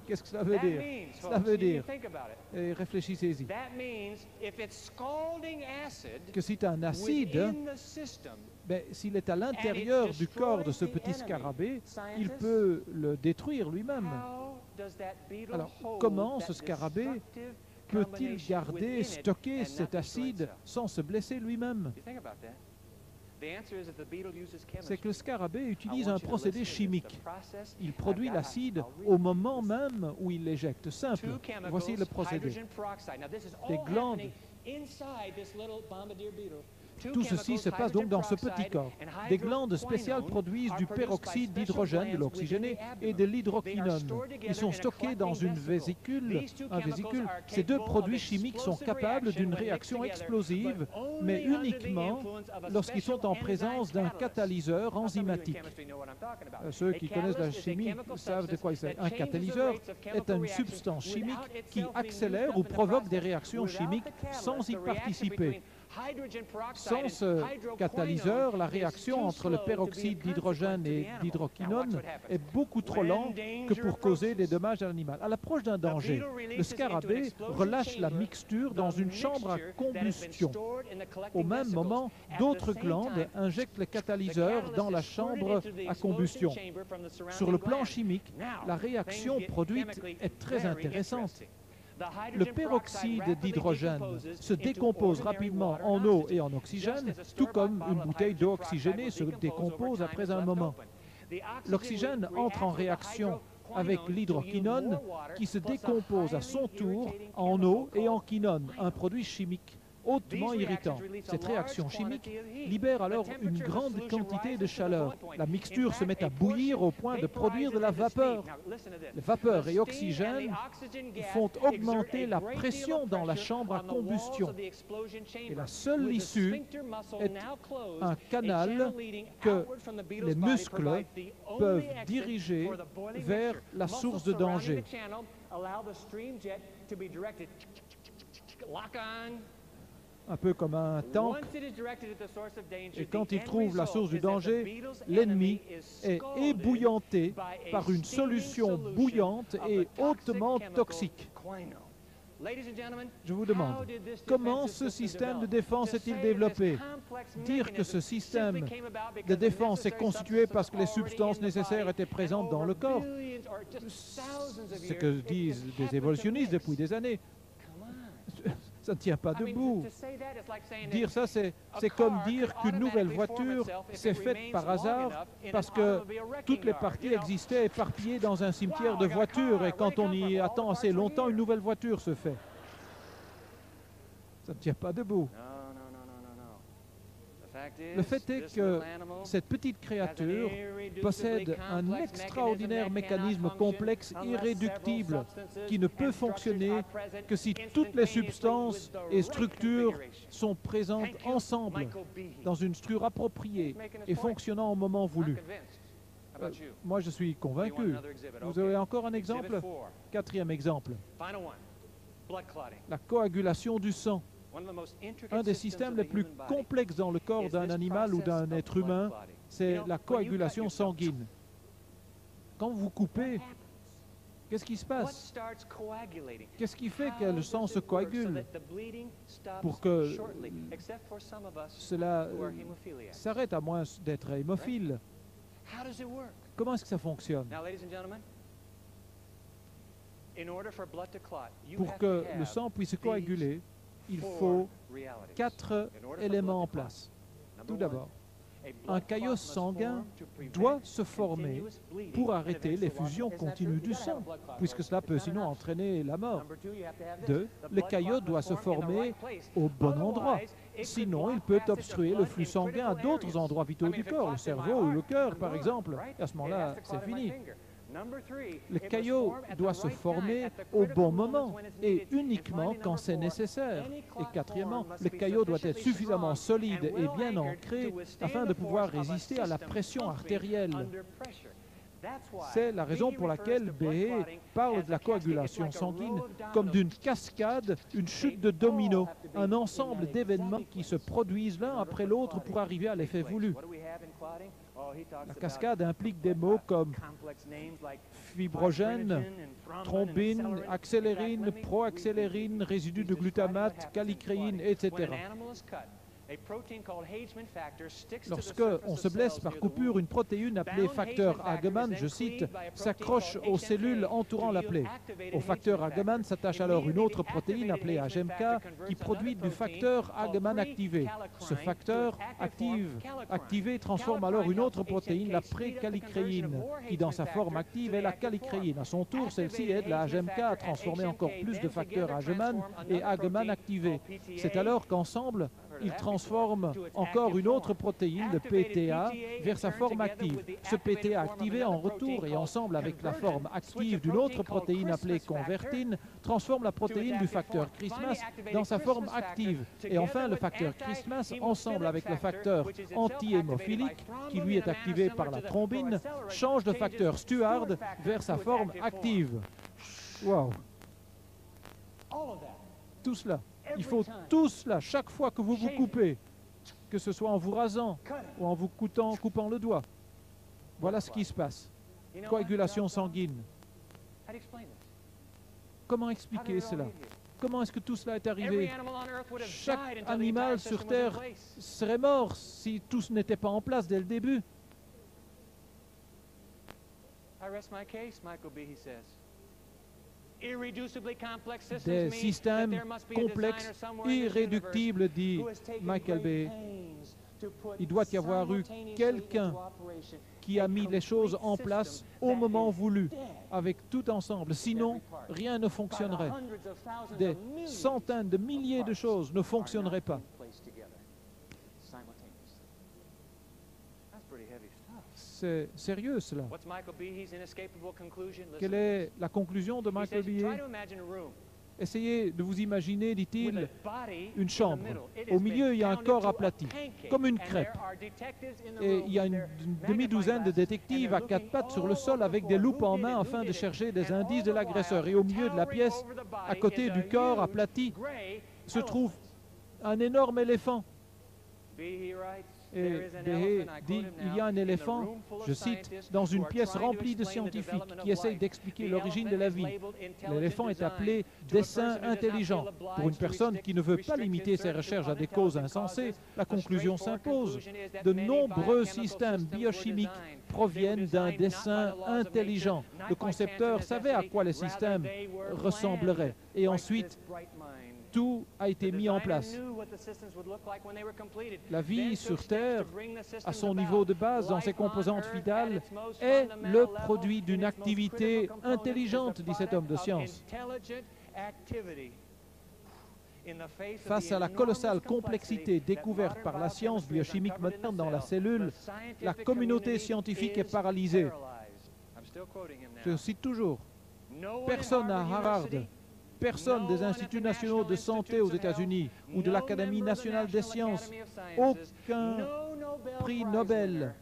Qu'est-ce que cela veut dire? Cela veut dire, et réfléchissez-y, que si tu as un acide, ben, s'il est à l'intérieur du corps de ce petit scarabée, il peut le détruire lui-même. Alors, comment ce scarabée peut-il garder, stocker cet acide sans se blesser lui-même? C'est que le scarabée utilise un procédé chimique. Il produit l'acide au moment même où il l'éjecte. Simple. Voici le procédé. Des glandes Tout ceci se passe donc dans ce petit corps. Des glandes spéciales produisent du peroxyde d'hydrogène, de l'oxygéné, et de l'hydroquinone. Ils sont stockés dans une vésicule, un vésicule. Ces deux produits chimiques sont capables d'une réaction explosive, mais uniquement lorsqu'ils sont en présence d'un catalyseur enzymatique. Ceux qui connaissent la chimie savent de quoi il s'agit. Un catalyseur est une substance chimique qui accélère ou provoque des réactions chimiques sans y participer. Sans ce catalyseur, la réaction entre le peroxyde d'hydrogène et d'hydroquinone est beaucoup trop lente que pour causer des dommages à l'animal. À l'approche d'un danger, le scarabée relâche la mixture dans une chambre à combustion. Au même moment, d'autres glandes injectent le catalyseur dans la chambre à combustion. Sur le plan chimique, la réaction produite est très intéressante. Le peroxyde d'hydrogène se décompose rapidement en eau et en oxygène, tout comme une bouteille d'eau oxygénée se décompose après un moment. L'oxygène entre en réaction avec l'hydroquinone qui se décompose à son tour en eau et en quinone, un produit chimique hautement irritant. Cette réaction chimique libère alors une grande quantité de chaleur. La mixture se met à bouillir au point de produire de la vapeur. Les vapeurs et oxygène font augmenter la pression dans la chambre à combustion. Et la seule issue est un canal que les muscles peuvent diriger vers la source de danger. Un peu comme un tank, et quand il trouve la source du danger, l'ennemi est ébouillanté par une solution bouillante et hautement toxique. Je vous demande, comment ce système de défense est-il développé? Dire que ce système de défense est constitué parce que les substances nécessaires étaient présentes dans le corps, c'est ce que disent des évolutionnistes depuis des années. Ça ne tient pas debout. Dire ça, c'est comme dire qu'une nouvelle voiture s'est faite par hasard parce que toutes les parties existaient éparpillées dans un cimetière de voitures et quand on y attend assez longtemps, une nouvelle voiture se fait. Ça ne tient pas debout. Le fait est que cette petite créature possède un extraordinaire mécanisme complexe, irréductible, qui ne peut fonctionner que si toutes les substances et structures sont présentes ensemble, dans une structure appropriée et fonctionnant au moment voulu. Moi, je suis convaincu. Vous avez encore un exemple? Quatrième exemple. La coagulation du sang. Un des systèmes les plus complexes dans le corps d'un animal ou d'un être humain, c'est la coagulation sanguine. Quand vous coupez, qu'est-ce qui se passe? Qu'est-ce qui fait que le sang se coagule pour que cela s'arrête, à moins d'être hémophile? Comment est-ce que ça fonctionne? Pour que le sang puisse coaguler, il faut 4 éléments en place. Tout d'abord, un caillot sanguin doit se former pour arrêter l'effusion continue du sang, puisque cela peut sinon entraîner la mort. 2, le caillot doit se former au bon endroit, sinon il peut obstruer le flux sanguin à d'autres endroits vitaux du corps, le cerveau ou le cœur par exemple, et à ce moment-là, c'est fini. Le caillot doit se former au bon moment et uniquement quand c'est nécessaire. Et quatrièmement, le caillot doit être suffisamment solide et bien ancré afin de pouvoir résister à la pression artérielle. C'est la raison pour laquelle Behe parle de la coagulation sanguine comme d'une cascade, une chute de domino, un ensemble d'événements qui se produisent l'un après l'autre pour arriver à l'effet voulu. La cascade implique des mots comme fibrogène, thrombine, accélérine, proaccélérine, résidus de glutamate, calicréine, etc. Lorsque on se blesse par coupure, une protéine appelée facteur Hagemann, je cite, s'accroche aux cellules entourant la plaie. Au facteur Hagemann s'attache alors une autre protéine appelée HMK qui produit du facteur Hagemann activé. Ce facteur activé transforme alors une autre protéine, la précalicréine, qui dans sa forme active est la calicréine. À son tour, celle-ci aide la HMK à transformer encore plus de facteurs Hagemann et Hagemann activés. C'est alors qu'ensemble, il transforme encore une autre protéine, le PTA, vers sa forme active. Ce PTA activé en retour et ensemble avec la forme active d'une autre protéine appelée convertine, transforme la protéine du facteur Christmas dans sa forme active. Et enfin, le facteur Christmas, ensemble avec le facteur anti-hémophilique, qui lui est activé par la thrombine, change le facteur Stuart vers sa forme active. Wow! Tout cela. Il faut tout cela, chaque fois que vous vous coupez, que ce soit en vous rasant ou en vous coupant le doigt. Voilà ce qui se passe. Coagulation sanguine. Comment expliquer cela? Comment est-ce que tout cela est arrivé? Chaque animal sur Terre serait mort si tout ce n'était pas en place dès le début. Des systèmes complexes, irréductibles, dit Michael Bay. Il doit y avoir eu quelqu'un qui a mis les choses en place au moment voulu, avec tout ensemble. Sinon, rien ne fonctionnerait. Des centaines de milliers de choses ne fonctionneraient pas. C'est sérieux, cela. Quelle est la conclusion de Michael Behe? Essayez de vous imaginer, dit-il, une chambre. Au milieu, il y a un corps aplati, comme une crêpe. Et il y a une demi-douzaine de détectives à quatre pattes sur le sol avec des loupes en main afin de chercher des indices de l'agresseur. Et au milieu de la pièce, à côté du corps aplati, se trouve un énorme éléphant. Et Behe dit, il y a un éléphant, je cite, dans une pièce remplie de scientifiques qui essayent d'expliquer l'origine de la vie. L'éléphant est appelé dessin intelligent. Pour une personne qui ne veut pas limiter ses recherches à des causes insensées, la conclusion s'impose. De nombreux systèmes biochimiques proviennent d'un dessin intelligent. Le concepteur savait à quoi les systèmes ressembleraient. Et ensuite, tout a été mis en place. La vie sur Terre, à son niveau de base, dans ses composantes vitales, est le produit d'une activité intelligente, dit cet homme de science. Face à la colossale complexité découverte par la science biochimique maintenant dans la cellule, la communauté scientifique est paralysée. Je cite toujours, personne à Harvard, personne des instituts nationaux de santé aux États-Unis ou de l'Académie nationale des sciences, aucun prix Nobel,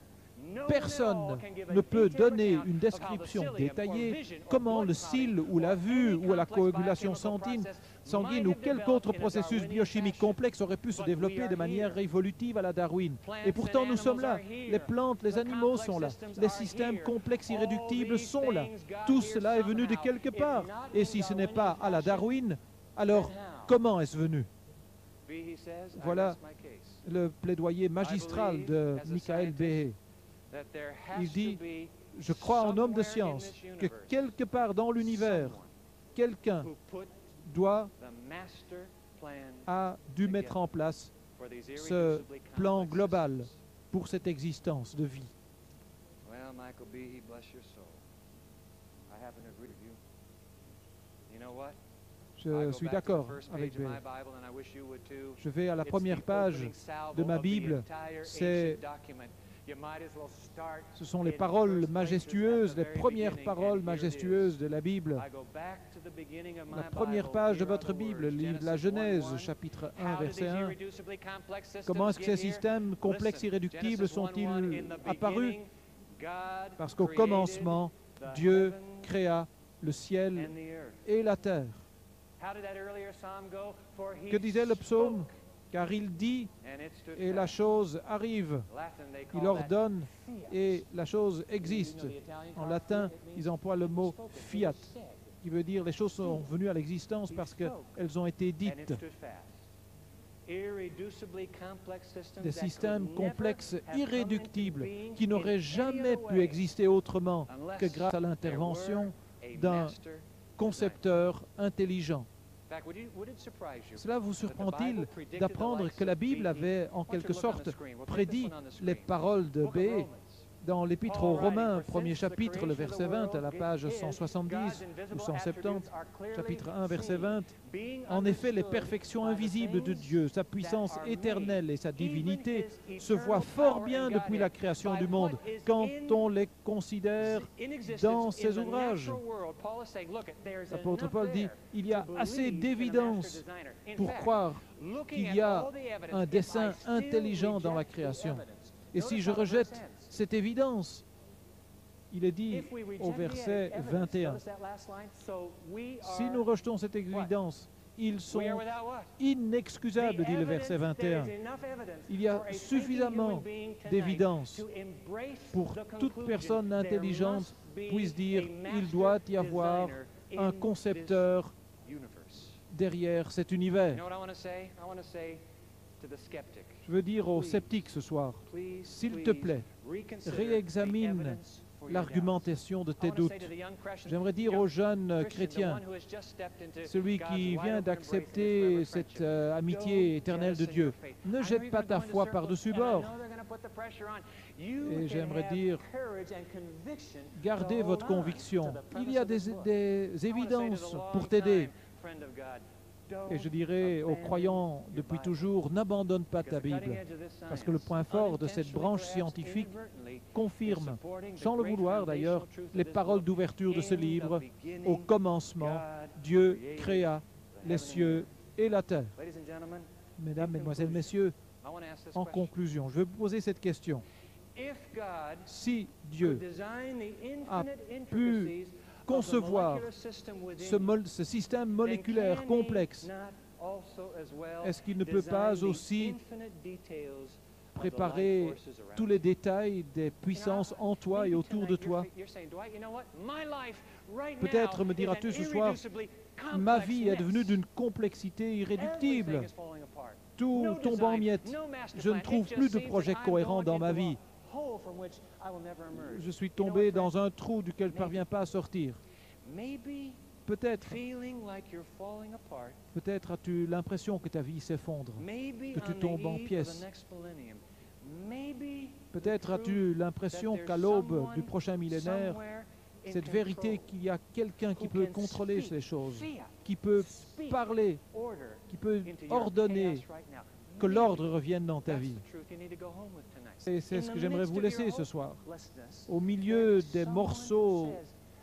personne ne peut donner une description détaillée comment le cil ou la vue ou la coagulation sanguine ou quelque autre processus biochimique complexe aurait pu se développer de manière évolutive à la Darwin. Et pourtant nous sommes là, les plantes, les animaux sont là, les systèmes complexes irréductibles sont là. Tout cela est venu de quelque part. Et si ce n'est pas à la Darwin, alors comment est-ce venu? Voilà le plaidoyer magistral de Michael Behe. Il dit, je crois en homme de science, que quelque part dans l'univers, quelqu'un a dû mettre en place ce plan global pour cette existence de vie. Je suis d'accord avec Behe. Je vais à la première page de ma Bible, ce sont les paroles majestueuses, les premières paroles majestueuses de la Bible. La première page de votre Bible, le livre de la Genèse, chapitre 1, verset 1. Comment est-ce que ces systèmes complexes irréductibles sont-ils apparus? Parce qu'au commencement, Dieu créa le ciel et la terre. Que disait le psaume? Car il dit et la chose arrive. Il ordonne et la chose existe. En latin, ils emploient le mot fiat, qui veut dire les choses sont venues à l'existence parce qu'elles ont été dites. Des systèmes complexes, irréductibles, qui n'auraient jamais pu exister autrement que grâce à l'intervention d'un concepteur intelligent. Cela vous surprend-il d'apprendre que la Bible avait en quelque sorte prédit les paroles de Behe Dans l'Épître aux Romains, premier chapitre, le verset 20, à la page 170 ou 170, chapitre 1, verset 20, en effet, les perfections invisibles de Dieu, sa puissance éternelle et sa divinité se voient fort bien depuis la création du monde, quand on les considère dans ses ouvrages. L'apôtre Paul dit, il y a assez d'évidence pour croire qu'il y a un dessein intelligent dans la création. Et si je rejette cette évidence, il est dit au verset 21, si nous rejetons cette évidence, ils sont inexcusables, dit le verset 21. Il y a suffisamment d'évidence pour toute personne intelligente puisse dire il doit y avoir un concepteur derrière cet univers. Je veux dire aux sceptiques ce soir, s'il te plaît, réexamine l'argumentation de tes doutes. J'aimerais dire aux jeunes chrétiens, celui qui vient d'accepter cette amitié éternelle de Dieu, ne jette pas ta foi par-dessus bord. Et j'aimerais dire, gardez votre conviction. Il y a des évidences pour t'aider. Et je dirais aux croyants depuis toujours, n'abandonne pas ta Bible, parce que le point fort de cette branche scientifique confirme, sans le vouloir d'ailleurs, les paroles d'ouverture de ce livre. Au commencement, Dieu créa les cieux et la terre. Mesdames, Mesdemoiselles, Messieurs, en conclusion, je vais vous poser cette question. Si Dieu a pu concevoir ce système moléculaire complexe, est-ce qu'il ne peut pas aussi préparer tous les détails des puissances en toi et autour de toi? Peut-être me diras-tu ce soir, ma vie est devenue d'une complexité irréductible. Tout tombe en miettes. Je ne trouve plus de projet cohérent dans ma vie. Je suis tombé dans un trou duquel je ne parviens pas à sortir. Peut-être as-tu l'impression que ta vie s'effondre, que tu tombes en pièces. Peut-être as-tu l'impression qu'à l'aube du prochain millénaire, cette vérité qu'il y a quelqu'un qui peut contrôler ces choses, qui peut parler, qui peut ordonner que l'ordre revienne dans ta vie. Et c'est ce que j'aimerais vous laisser ce soir. Au milieu des morceaux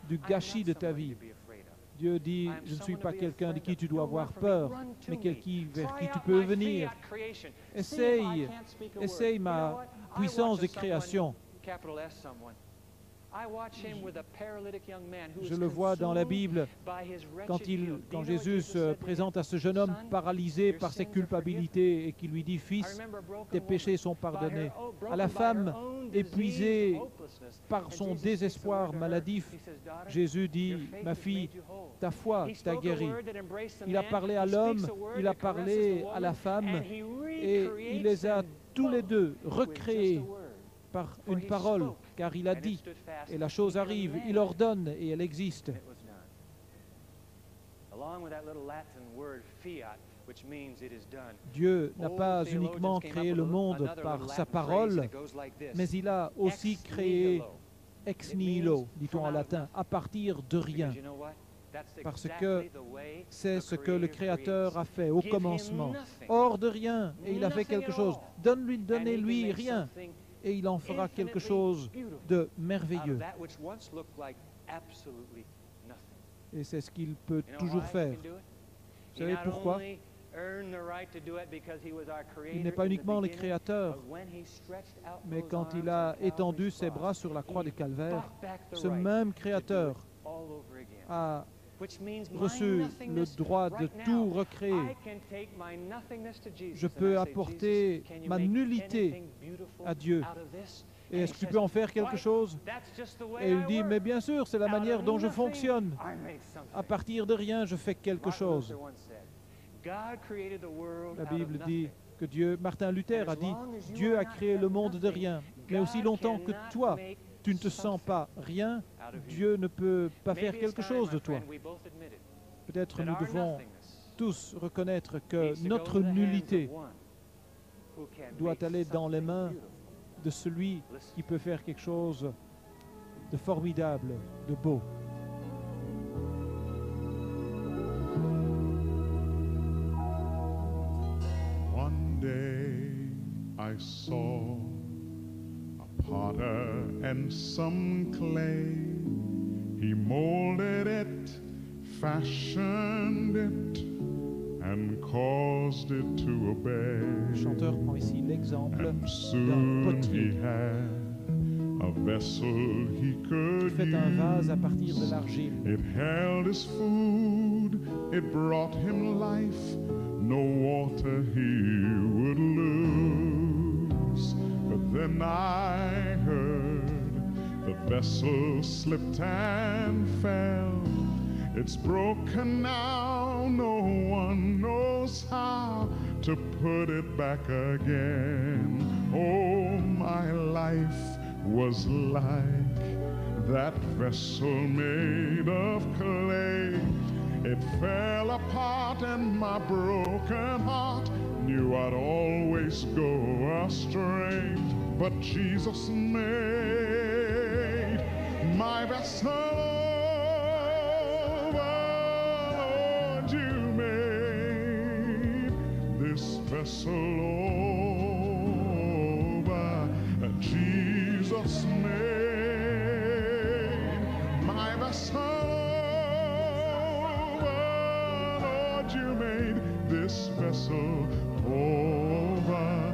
du gâchis de ta vie, Dieu dit, je ne suis pas quelqu'un de qui tu dois avoir peur, mais quelqu'un vers qui tu peux venir. Essaye ma puissance de création. Je le vois dans la Bible, quand Jésus se présente à ce jeune homme paralysé par ses culpabilités et qui lui dit, « Fils, tes péchés sont pardonnés. » À la femme épuisée par son désespoir maladif, Jésus dit, « Ma fille, ta foi t'a guérie. » Il a parlé à l'homme, il a parlé à la femme, et il les a tous les deux recréés par une parole, car il a dit, et la chose arrive, il ordonne et elle existe. Dieu n'a pas uniquement créé le monde par sa parole, mais il a aussi créé ex nihilo, dit-on en latin, à partir de rien. Parce que c'est ce que le Créateur a fait au commencement, hors de rien, et il a fait quelque chose. Donnez-lui rien, et il en fera quelque chose de merveilleux. Et c'est ce qu'il peut toujours faire. Vous savez pourquoi? Il n'est pas uniquement le Créateur, mais quand il a étendu ses bras sur la croix du Calvaire, ce même Créateur a reçu le droit de tout recréer. Je peux apporter ma nullité à Dieu. Et est-ce que tu peux en faire quelque chose? Et il dit, mais bien sûr, c'est la manière dont je fonctionne. À partir de rien, je fais quelque chose. La Bible dit que Dieu, Martin Luther a dit, Dieu a créé le monde de rien. Mais aussi longtemps que toi, tu ne te sens pas rien, Dieu ne peut pas faire quelque chose de toi. Peut-être nous devons tous reconnaître que notre nullité doit aller dans les mains de celui qui peut faire quelque chose de formidable, de beau. One day I saw a potter and some clay. He molded it, fashioned it, and caused it to obey. Le chanteur prend ici l'exemple And d'un soon he potier had a vessel he qui could fait un vase à partir de use. l'argile. It held his food, it brought him life, no water he would lose. But then I heard the vessel slipped and fell. It's broken now, no one knows how to put it back again. Oh, my life was like that vessel made of clay. It fell apart and my broken heart knew I'd always go astray. But Jesus made my vessel over. Lord, you made this vessel over. Jesus made my vessel over. Lord, you made this vessel over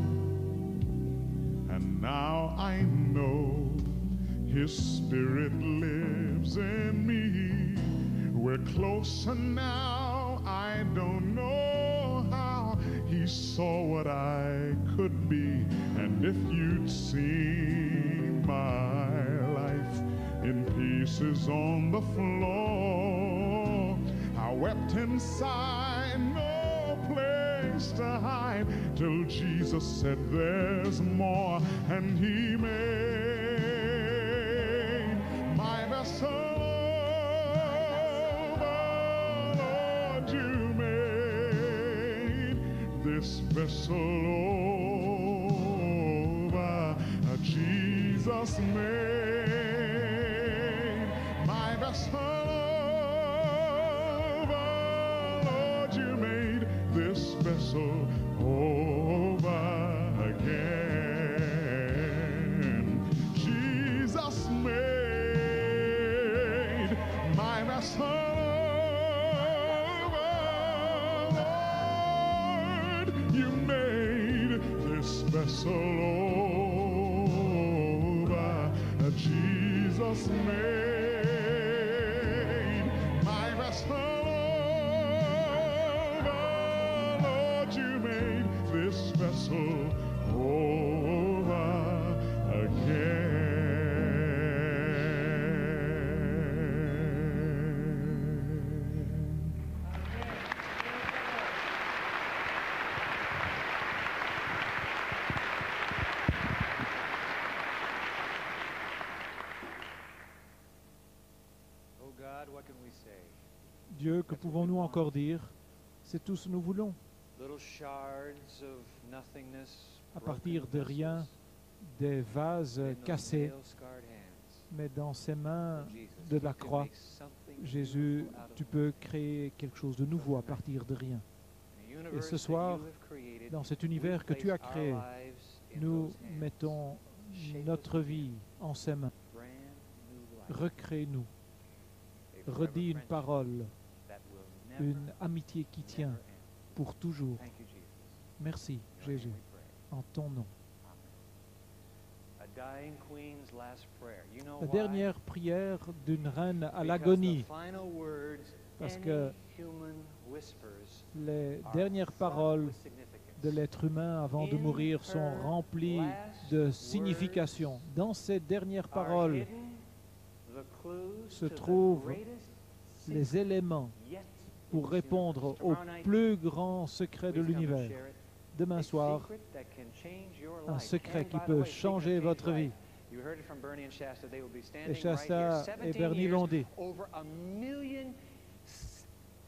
again. And now I know His Spirit lives in me. We're closer now, I don't know how. He saw what I could be, and if you'd seen my life in pieces on the floor, I wept inside, no place to hide, till Jesus said there's more, and He made my vessel over. Lord, you made this vessel over. Jesus made my vessel over. Lord, you made this vessel over again. Jesus made my vessel over. Lord, you made this vessel over. Jesus made my vessel over. Lord, you made this vessel over again. Oh God, what can we say? Dieu, que pouvons-nous encore dire? C'est tout ce que nous voulons. Little shards of nothingness, À partir broken de rien, vessels, des vases in those cassés, nail-scarred hands. mais dans ses mains Oh, Jesus, de you la can croix, make something Jésus, beautiful out of tu nothing. peux créer quelque chose de nouveau à partir de rien. In a universe ce that soir, you have created, Dans cet we univers que tu as place créé, our lives in nous those hands. mettons Shape us notre again. vie en ses mains. Brand new life. Recrée-nous. A forever Redis une friendship parole, that will never, une amitié qui tient never end. pour toujours. Thank you, Jesus. Merci, In your name Jésus, we pray. en ton nom. Amen. A dying queen's last prayer. You know La why? dernière prière d'une reine à Because l'agonie, the final words parce any que human whispers les are dernières fraught paroles with significance. de l'être humain avant de In mourir sont her remplies last de words signification. Dans ces dernières are paroles hidden the clues se to the trouvent greatest les secret éléments yet in pour this répondre universe. au Tomorrow night, plus grand secret de please come and l'univers. share it. Demain A soir, secret that can change your un life. secret And qui by the peut way, speaking of changer change votre life, vie. you heard it from Bernie and Shasta. They will be Et standing right Shasta here. et 17 Bernie years, l'ont dit. over 1 million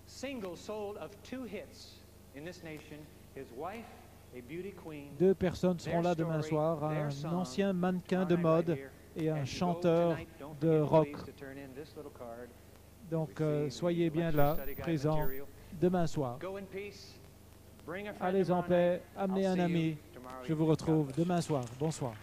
singles sold of 2 hits in this nation. His wife Deux personnes seront là demain soir, un ancien mannequin de mode et un chanteur de rock. Donc, soyez bien là, présents, demain soir. Allez en paix, amenez un ami. Je vous retrouve demain soir. Bonsoir.